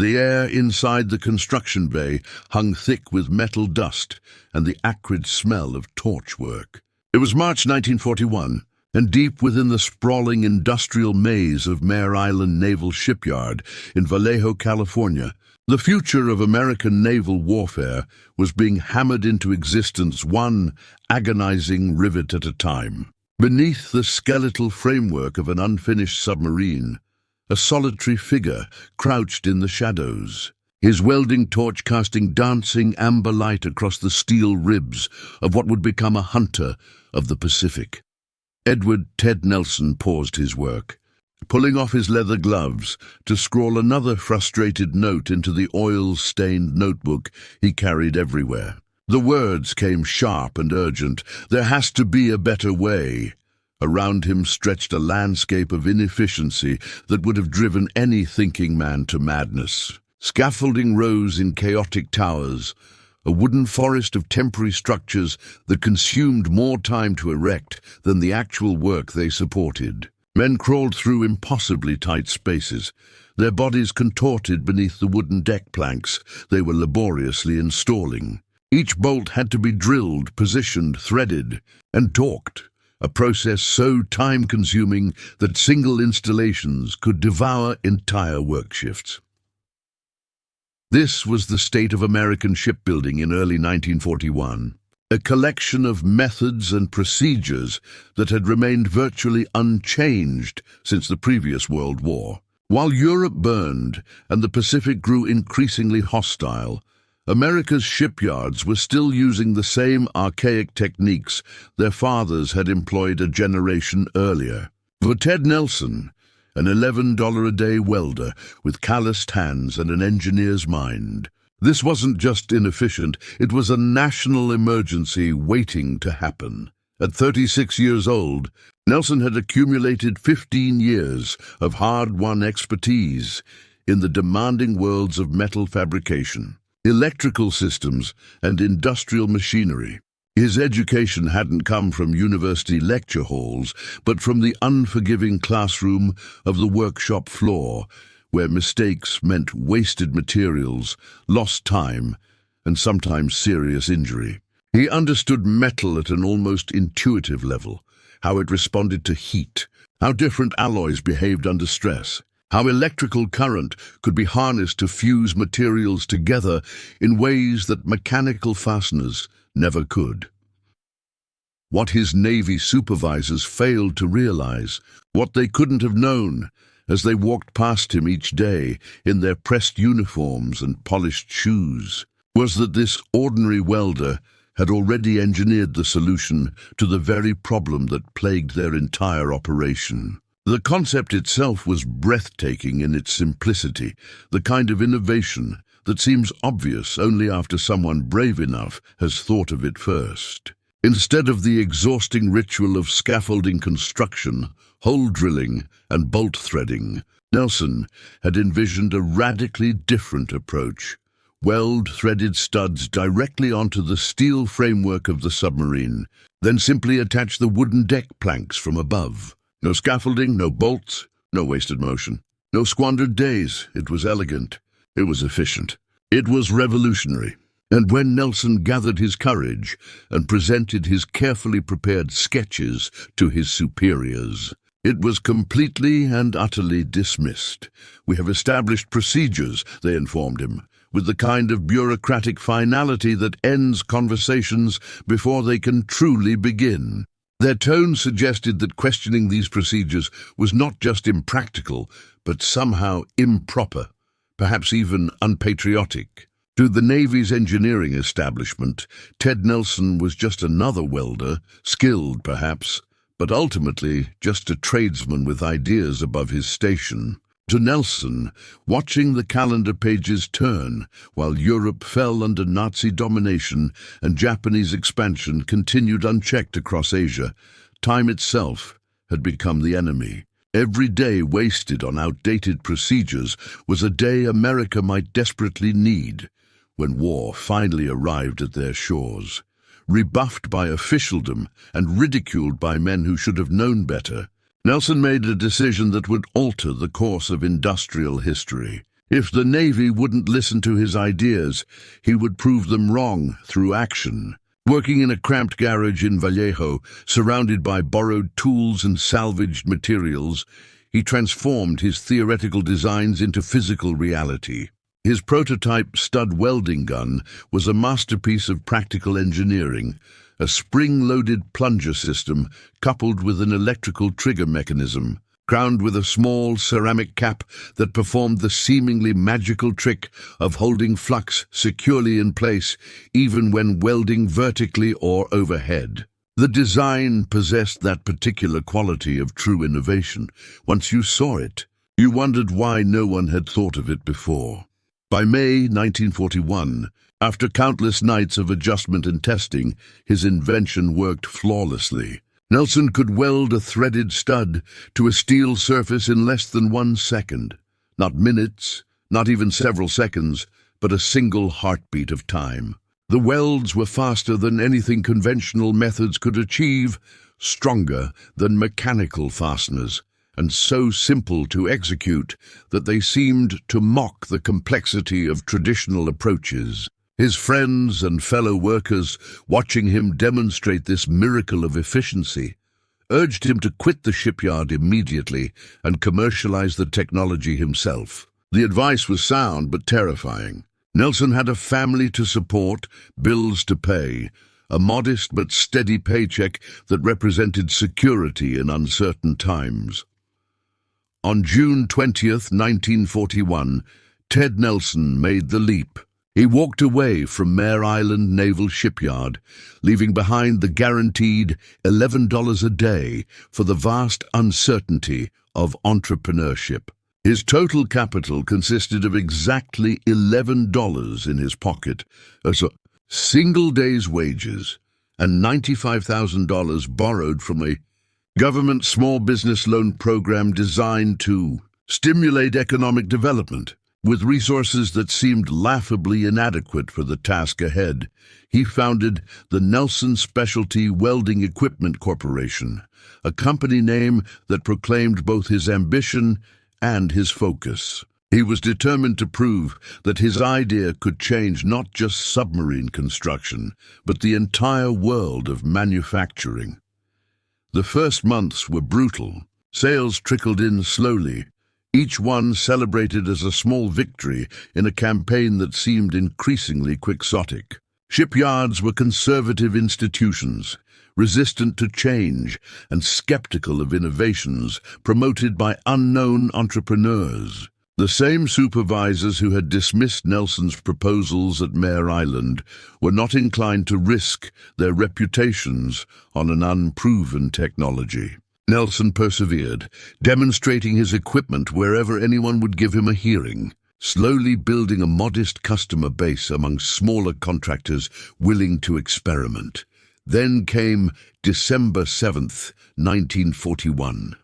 The air inside the construction bay hung thick with metal dust and the acrid smell of torch work. It was March 1941, and deep within the sprawling industrial maze of Mare Island Naval Shipyard in Vallejo, California, the future of American naval warfare was being hammered into existence one agonizing rivet at a time. Beneath the skeletal framework of an unfinished submarine, a solitary figure crouched in the shadows, his welding torch casting dancing amber light across the steel ribs of what would become a hunter of the Pacific. Edward Ted Nelson paused his work, pulling off his leather gloves to scrawl another frustrated note into the oil-stained notebook he carried everywhere. The words came sharp and urgent. There has to be a better way. Around him stretched a landscape of inefficiency that would have driven any thinking man to madness. Scaffolding rose in chaotic towers, a wooden forest of temporary structures that consumed more time to erect than the actual work they supported. Men crawled through impossibly tight spaces, their bodies contorted beneath the wooden deck planks they were laboriously installing. Each bolt had to be drilled, positioned, threaded, and torqued, a process so time-consuming that single installations could devour entire work shifts. This was the state of American shipbuilding in early 1941, a collection of methods and procedures that had remained virtually unchanged since the previous World War. While Europe burned and the Pacific grew increasingly hostile, America's shipyards were still using the same archaic techniques their fathers had employed a generation earlier. For Ted Nelson, an $11-a-day welder with calloused hands and an engineer's mind, this wasn't just inefficient, it was a national emergency waiting to happen. At 36 years old, Nelson had accumulated 15 years of hard-won expertise in the demanding worlds of metal fabrication, electrical systems, and industrial machinery. His education hadn't come from university lecture halls, but from the unforgiving classroom of the workshop floor, where mistakes meant wasted materials, lost time, and sometimes serious injury. He understood metal at an almost intuitive level, how it responded to heat, how different alloys behaved under stress, how electrical current could be harnessed to fuse materials together in ways that mechanical fasteners never could. What his Navy supervisors failed to realize, what they couldn't have known as they walked past him each day in their pressed uniforms and polished shoes, was that this ordinary welder had already engineered the solution to the very problem that plagued their entire operation. The concept itself was breathtaking in its simplicity, the kind of innovation that seems obvious only after someone brave enough has thought of it first. Instead of the exhausting ritual of scaffolding construction, hole drilling, and bolt threading, Nelson had envisioned a radically different approach. Weld threaded studs directly onto the steel framework of the submarine, then simply attach the wooden deck planks from above. No scaffolding, no bolts, no wasted motion. No squandered days. It was elegant. It was efficient. It was revolutionary. And when Nelson gathered his courage and presented his carefully prepared sketches to his superiors, it was completely and utterly dismissed. We have established procedures, they informed him, with the kind of bureaucratic finality that ends conversations before they can truly begin. Their tone suggested that questioning these procedures was not just impractical, but somehow improper, perhaps even unpatriotic. To the Navy's engineering establishment, Ted Nelson was just another welder, skilled perhaps, but ultimately just a tradesman with ideas above his station. To Nelson, watching the calendar pages turn while Europe fell under Nazi domination and Japanese expansion continued unchecked across Asia, time itself had become the enemy. Every day wasted on outdated procedures was a day America might desperately need when war finally arrived at their shores. Rebuffed by officialdom and ridiculed by men who should have known better, Nelson made a decision that would alter the course of industrial history. If the Navy wouldn't listen to his ideas, he would prove them wrong through action. Working in a cramped garage in Vallejo, surrounded by borrowed tools and salvaged materials, he transformed his theoretical designs into physical reality. His prototype stud welding gun was a masterpiece of practical engineering, a spring-loaded plunger system coupled with an electrical trigger mechanism, crowned with a small ceramic cap that performed the seemingly magical trick of holding flux securely in place even when welding vertically or overhead. The design possessed that particular quality of true innovation. Once you saw it, you wondered why no one had thought of it before. By May 1941, after countless nights of adjustment and testing, his invention worked flawlessly. Nelson could weld a threaded stud to a steel surface in less than 1 second. Not minutes, not even several seconds, but a single heartbeat of time. The welds were faster than anything conventional methods could achieve, stronger than mechanical fasteners, and so simple to execute that they seemed to mock the complexity of traditional approaches. His friends and fellow workers, watching him demonstrate this miracle of efficiency, urged him to quit the shipyard immediately and commercialize the technology himself. The advice was sound but terrifying. Nelson had a family to support, bills to pay, a modest but steady paycheck that represented security in uncertain times. On June 20th, 1941, Ted Nelson made the leap. He walked away from Mare Island Naval Shipyard, leaving behind the guaranteed $11 a day for the vast uncertainty of entrepreneurship. His total capital consisted of exactly $11 in his pocket as a single day's wages and $95,000 borrowed from a government small business loan program designed to stimulate economic development. With resources that seemed laughably inadequate for the task ahead, he founded the Nelson Specialty Welding Equipment Corporation, a company name that proclaimed both his ambition and his focus. He was determined to prove that his idea could change not just submarine construction, but the entire world of manufacturing. The first months were brutal. Sales trickled in slowly, each one celebrated as a small victory in a campaign that seemed increasingly quixotic. Shipyards were conservative institutions, resistant to change and skeptical of innovations promoted by unknown entrepreneurs. The same supervisors who had dismissed Nelson's proposals at Mare Island were not inclined to risk their reputations on an unproven technology. Nelson persevered, demonstrating his equipment wherever anyone would give him a hearing, slowly building a modest customer base among smaller contractors willing to experiment. Then came December 7th, 1941,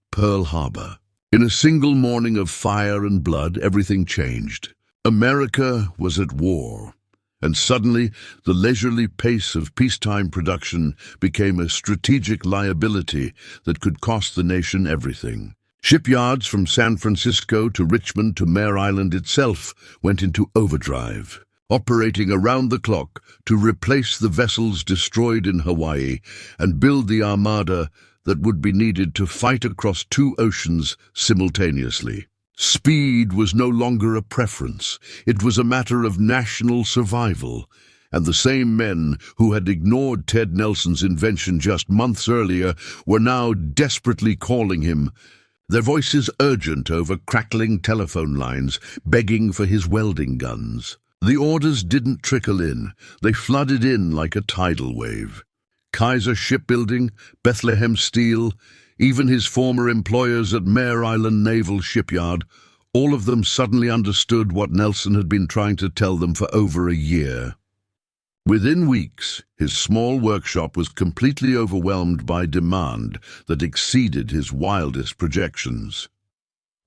Pearl Harbor. In a single morning of fire and blood, everything changed. America was at war, and suddenly the leisurely pace of peacetime production became a strategic liability that could cost the nation everything. Shipyards from San Francisco to Richmond to Mare Island itself went into overdrive, operating around the clock to replace the vessels destroyed in Hawaii and build the armada that would be needed to fight across 2 oceans simultaneously. Speed was no longer a preference. It was a matter of national survival, and the same men who had ignored Ted Nelson's invention just months earlier were now desperately calling him, their voices urgent over crackling telephone lines, begging for his welding guns. The orders didn't trickle in. They flooded in like a tidal wave. Kaiser Shipbuilding, Bethlehem Steel, even his former employers at Mare Island Naval Shipyard, all of them suddenly understood what Nelson had been trying to tell them for over a year. Within weeks, his small workshop was completely overwhelmed by demand that exceeded his wildest projections.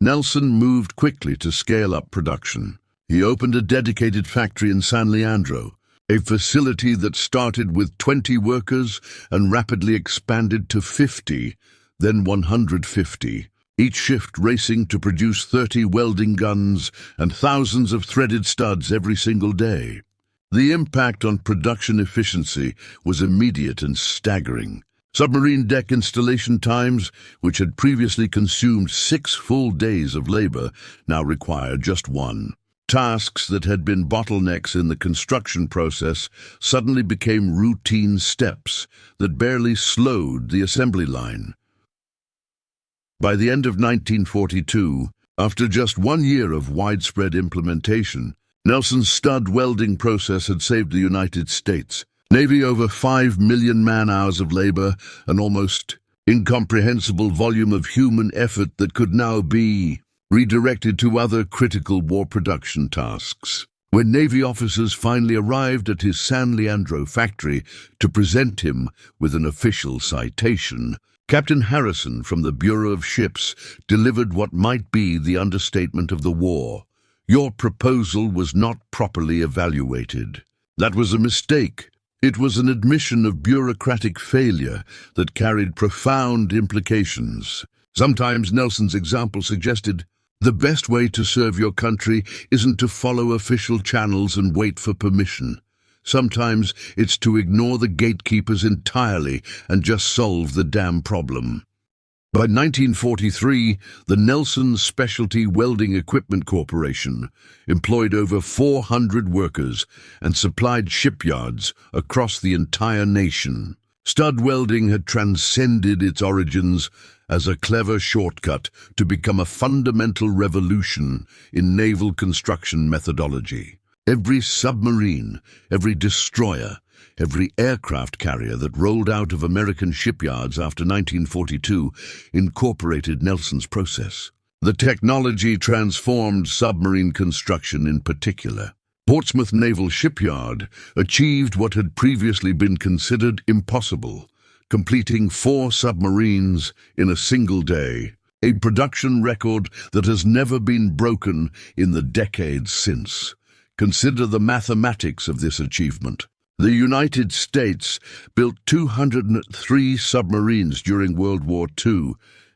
Nelson moved quickly to scale up production. He opened a dedicated factory in San Leandro, a facility that started with 20 workers and rapidly expanded to 50, then 150. each shift racing to produce 30 welding guns and thousands of threaded studs every single day. The impact on production efficiency was immediate and staggering. Submarine deck installation times, which had previously consumed 6 full days of labor, now required just 1. Tasks that had been bottlenecks in the construction process suddenly became routine steps that barely slowed the assembly line. By the end of 1942, after just 1 year of widespread implementation, Nelson's stud welding process had saved the United States Navy over 5 million man-hours of labor, an almost incomprehensible volume of human effort that could now be redirected to other critical war production tasks. When Navy officers finally arrived at his San Leandro factory to present him with an official citation, Captain Harrison from the Bureau of Ships delivered what might be the understatement of the war. "Your proposal was not properly evaluated." That was a mistake. It was an admission of bureaucratic failure that carried profound implications. Sometimes Nelson's example suggested, the best way to serve your country isn't to follow official channels and wait for permission. Sometimes it's to ignore the gatekeepers entirely and just solve the damn problem. By 1943, the Nelson Specialty Welding Equipment Corporation employed over 400 workers and supplied shipyards across the entire nation. Stud welding had transcended its origins as a clever shortcut to become a fundamental revolution in naval construction methodology. Every submarine, every destroyer, every aircraft carrier that rolled out of American shipyards after 1942 incorporated Nelson's process. The technology transformed submarine construction in particular. Portsmouth Naval Shipyard achieved what had previously been considered impossible, completing 4 submarines in a single day, a production record that has never been broken in the decades since. Consider the mathematics of this achievement. The United States built 203 submarines during World War II,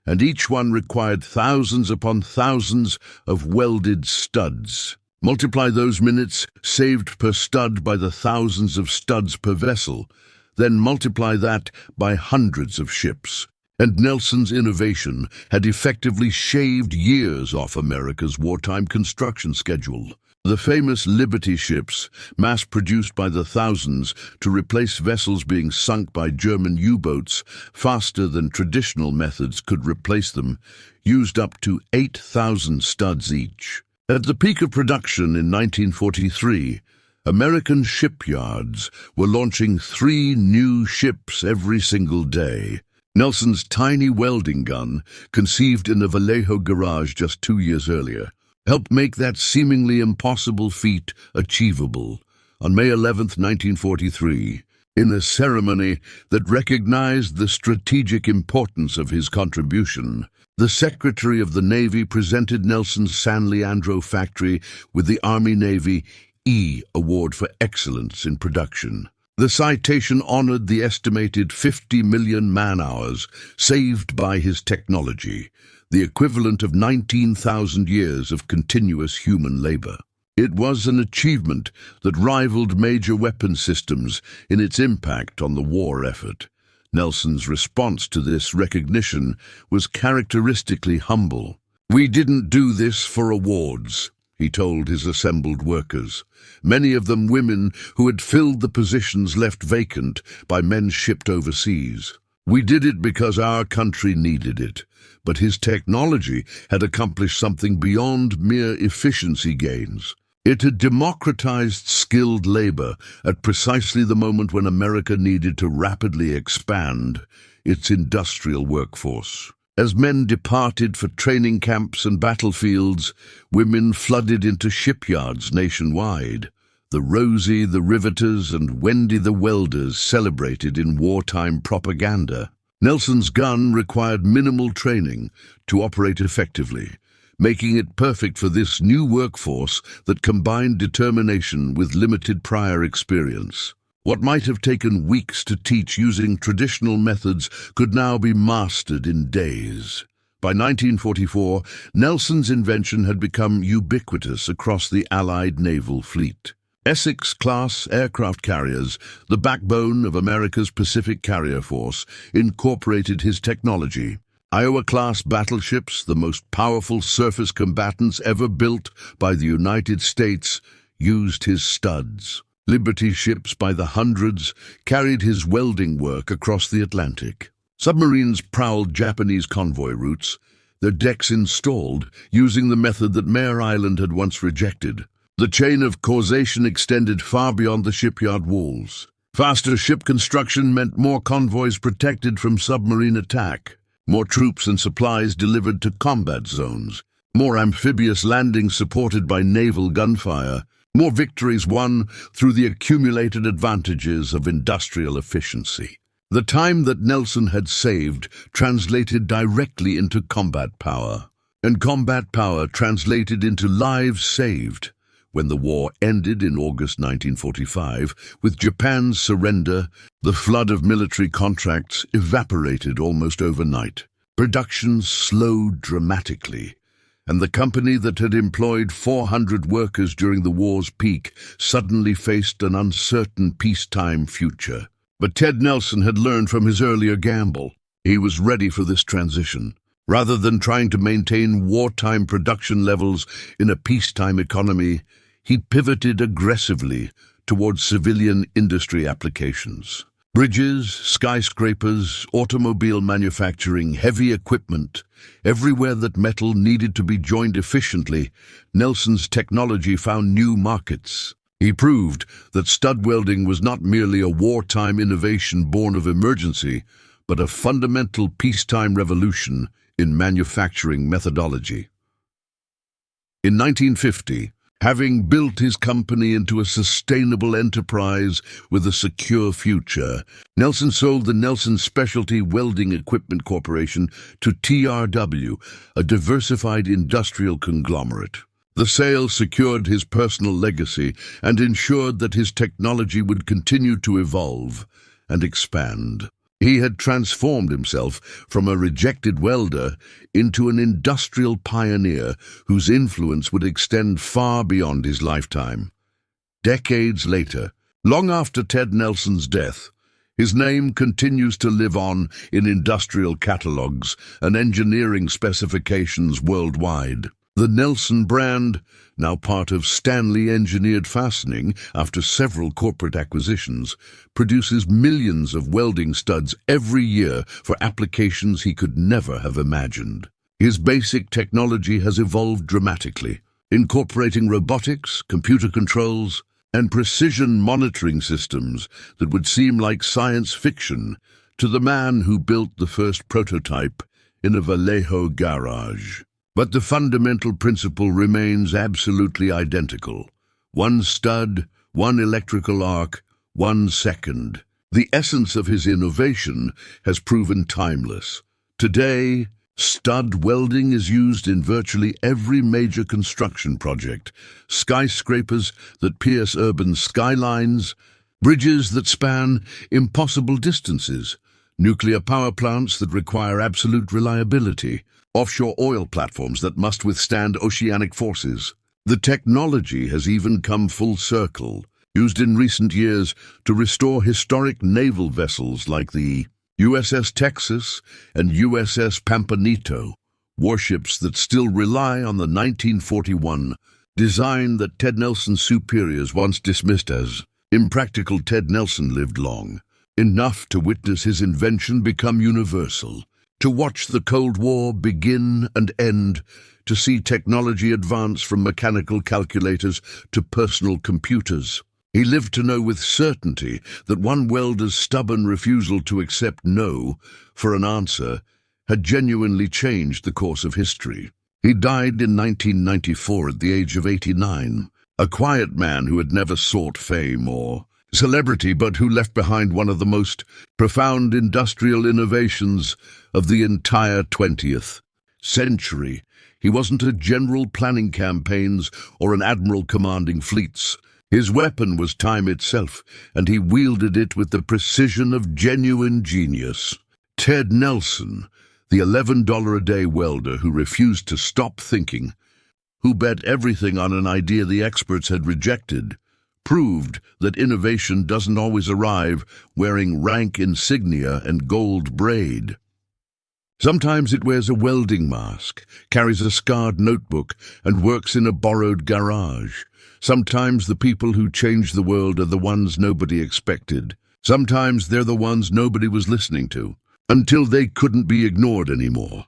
and each one required thousands upon thousands of welded studs. Multiply those minutes saved per stud by the thousands of studs per vessel, then multiply that by hundreds of ships. And Nelson's innovation had effectively shaved years off America's wartime construction schedule. The famous Liberty ships, mass-produced by the thousands to replace vessels being sunk by German U-boats faster than traditional methods could replace them, used up to 8,000 studs each. At the peak of production in 1943, American shipyards were launching 3 new ships every single day. Nelson's tiny welding gun, conceived in a Vallejo garage just 2 years earlier, helped make that seemingly impossible feat achievable. On May 11, 1943, in a ceremony that recognized the strategic importance of his contribution, the Secretary of the Navy presented Nelson's San Leandro factory with the Army-Navy E Award for Excellence in Production. The citation honored the estimated 50 million man-hours saved by his technology, the equivalent of 19,000 years of continuous human labor. It was an achievement that rivaled major weapon systems in its impact on the war effort. Nelson's response to this recognition was characteristically humble. "We didn't do this for awards," he told his assembled workers, many of them women who had filled the positions left vacant by men shipped overseas. "We did it because our country needed it." But his technology had accomplished something beyond mere efficiency gains. It had democratized skilled labor at precisely the moment when America needed to rapidly expand its industrial workforce. As men departed for training camps and battlefields, women flooded into shipyards nationwide. The Rosie the Riveters and Wendy the Welders celebrated in wartime propaganda. Nelson's gun required minimal training to operate effectively, making it perfect for this new workforce that combined determination with limited prior experience. What might have taken weeks to teach using traditional methods could now be mastered in days. By 1944, Nelson's invention had become ubiquitous across the Allied naval fleet. Essex-class aircraft carriers, the backbone of America's Pacific Carrier Force, incorporated his technology. Iowa-class battleships, the most powerful surface combatants ever built by the United States, used his studs. Liberty ships by the hundreds carried his welding work across the Atlantic. Submarines prowled Japanese convoy routes, their decks installed using the method that Mare Island had once rejected. The chain of causation extended far beyond the shipyard walls. Faster ship construction meant more convoys protected from submarine attack, more troops and supplies delivered to combat zones, more amphibious landings supported by naval gunfire, more victories won through the accumulated advantages of industrial efficiency. The time that Nelson had saved translated directly into combat power, and combat power translated into lives saved. When the war ended in August 1945, with Japan's surrender, the flood of military contracts evaporated almost overnight. Production slowed dramatically, and the company that had employed 400 workers during the war's peak suddenly faced an uncertain peacetime future. But Ted Nelson had learned from his earlier gamble. He was ready for this transition. Rather than trying to maintain wartime production levels in a peacetime economy, he pivoted aggressively towards civilian industry applications. Bridges, skyscrapers, automobile manufacturing, heavy equipment, everywhere that metal needed to be joined efficiently, Nelson's technology found new markets. He proved that stud welding was not merely a wartime innovation born of emergency, but a fundamental peacetime revolution in manufacturing methodology. In 1950, having built his company into a sustainable enterprise with a secure future, Nelson sold the Nelson Specialty Welding Equipment Corporation to TRW, a diversified industrial conglomerate. The sale secured his personal legacy and ensured that his technology would continue to evolve and expand. He had transformed himself from a rejected welder into an industrial pioneer whose influence would extend far beyond his lifetime. Decades later, long after Ted Nelson's death, his name continues to live on in industrial catalogs and engineering specifications worldwide. The Nelson brand, now part of Stanley Engineered Fastening after several corporate acquisitions, produces millions of welding studs every year for applications he could never have imagined. His basic technology has evolved dramatically, incorporating robotics, computer controls, and precision monitoring systems that would seem like science fiction to the man who built the first prototype in a Vallejo garage. But the fundamental principle remains absolutely identical. One stud, one electrical arc, 1 second. The essence of his innovation has proven timeless. Today, stud welding is used in virtually every major construction project. Skyscrapers that pierce urban skylines, bridges that span impossible distances, nuclear power plants that require absolute reliability, offshore oil platforms that must withstand oceanic forces. The technology has even come full circle, used in recent years to restore historic naval vessels like the USS Texas and USS Pampanito, warships that still rely on the 1941 design that Ted Nelson's superiors once dismissed as impractical. Ted Nelson lived long, enough to witness his invention become universal, to watch the Cold War begin and end, to see technology advance from mechanical calculators to personal computers. He lived to know with certainty that one welder's stubborn refusal to accept no for an answer had genuinely changed the course of history. He died in 1994 at the age of 89, a quiet man who had never sought fame or celebrity, but who left behind one of the most profound industrial innovations of the entire 20th century. He wasn't a general planning campaigns or an admiral commanding fleets. His weapon was time itself, and he wielded it with the precision of genuine genius. Ted Nelson, The $11-a-day welder who refused to stop thinking, who bet everything on an idea the experts had rejected, proved that innovation doesn't always arrive wearing rank insignia and gold braid. Sometimes it wears a welding mask, carries a scarred notebook, and works in a borrowed garage. Sometimes the people who change the world are the ones nobody expected. Sometimes they're the ones nobody was listening to, until they couldn't be ignored anymore.